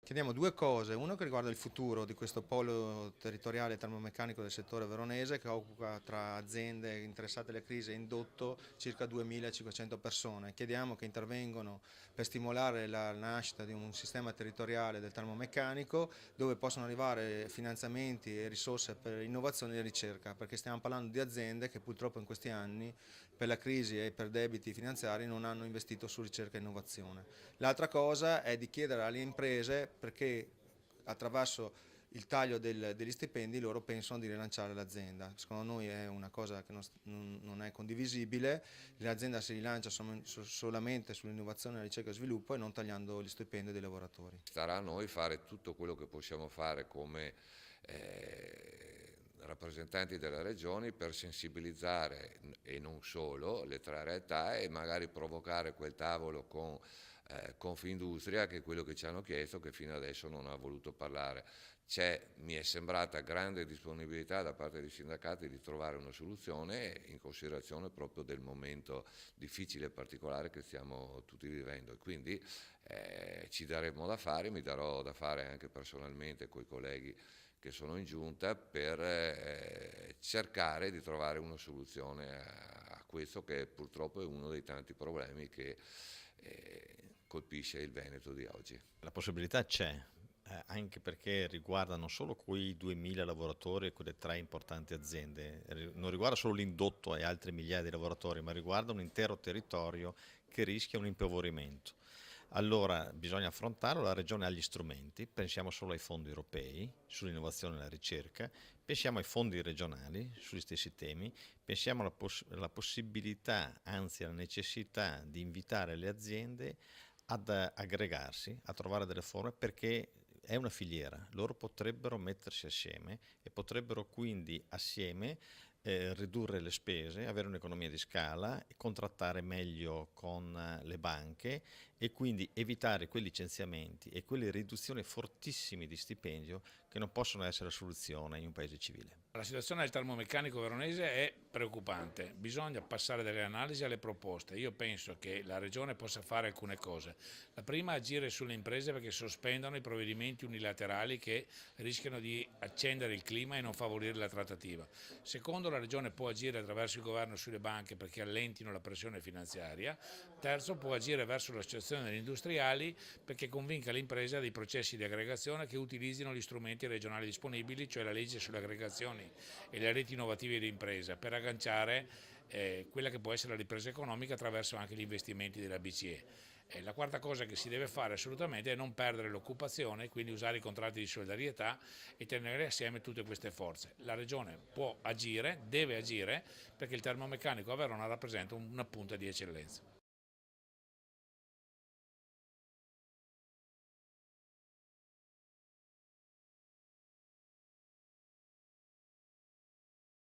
Chiediamo due cose, uno che riguarda il futuro di questo polo territoriale termomeccanico del settore veronese che occupa tra aziende interessate alle crisi e indotto circa 2.500 persone. Chiediamo che intervengano per stimolare la nascita di un sistema territoriale del termomeccanico dove possono arrivare finanziamenti e risorse per innovazione e ricerca, perché stiamo parlando di aziende che purtroppo in questi anni per la crisi e per debiti finanziari non hanno investito su ricerca e innovazione. L'altra cosa è di chiedere alle imprese perché attraverso il taglio degli stipendi loro pensano di rilanciare l'azienda. Secondo noi è una cosa che non è condivisibile, l'azienda si rilancia solamente sull'innovazione, la ricerca e sviluppo e non tagliando gli stipendi dei lavoratori. Starà a noi fare tutto quello che possiamo fare come rappresentanti delle regioni per sensibilizzare e non solo le tre realtà e magari provocare quel tavolo con Confindustria, che è quello che ci hanno chiesto, che fino adesso non ha voluto parlare. Mi è sembrata grande disponibilità da parte dei sindacati di trovare una soluzione in considerazione proprio del momento difficile e particolare che stiamo tutti vivendo, e quindi ci daremo da fare, mi darò da fare anche personalmente con i colleghi che sono in giunta per cercare di trovare una soluzione a questo che purtroppo è uno dei tanti problemi che colpisce il Veneto di oggi. La possibilità c'è, anche perché riguarda non solo quei 2000 lavoratori e quelle tre importanti aziende, non riguarda solo l'indotto e altre migliaia di lavoratori, ma riguarda un intero territorio che rischia un impoverimento. Allora bisogna affrontarlo, la Regione ha gli strumenti, pensiamo solo ai fondi europei sull'innovazione e la ricerca, pensiamo ai fondi regionali sugli stessi temi, pensiamo alla possibilità, anzi alla necessità di invitare le aziende ad aggregarsi, a trovare delle forme perché è una filiera, loro potrebbero mettersi assieme e potrebbero quindi assieme ridurre le spese, avere un'economia di scala, contrattare meglio con le banche e quindi evitare quei licenziamenti e quelle riduzioni fortissime di stipendio che non possono essere la soluzione in un paese civile. La situazione del termomeccanico veronese è preoccupante, bisogna passare dalle analisi alle proposte. Io penso che la Regione possa fare alcune cose. La prima è agire sulle imprese perché sospendano i provvedimenti unilaterali che rischiano di accendere il clima e non favorire la trattativa. Secondo, la Regione può agire attraverso il governo sulle banche perché allentino la pressione finanziaria. Terzo, può agire verso l'associazione degli industriali perché convinca l'impresa dei processi di aggregazione che utilizzino gli strumenti regionali disponibili, cioè la legge sulle aggregazioni e le reti innovative di impresa, per agganciare quella che può essere la ripresa economica attraverso anche gli investimenti della BCE. La quarta cosa che si deve fare assolutamente è non perdere l'occupazione, quindi usare i contratti di solidarietà e tenere assieme tutte queste forze. La Regione può agire, deve agire, perché il termomeccanico a Verona rappresenta una punta di eccellenza.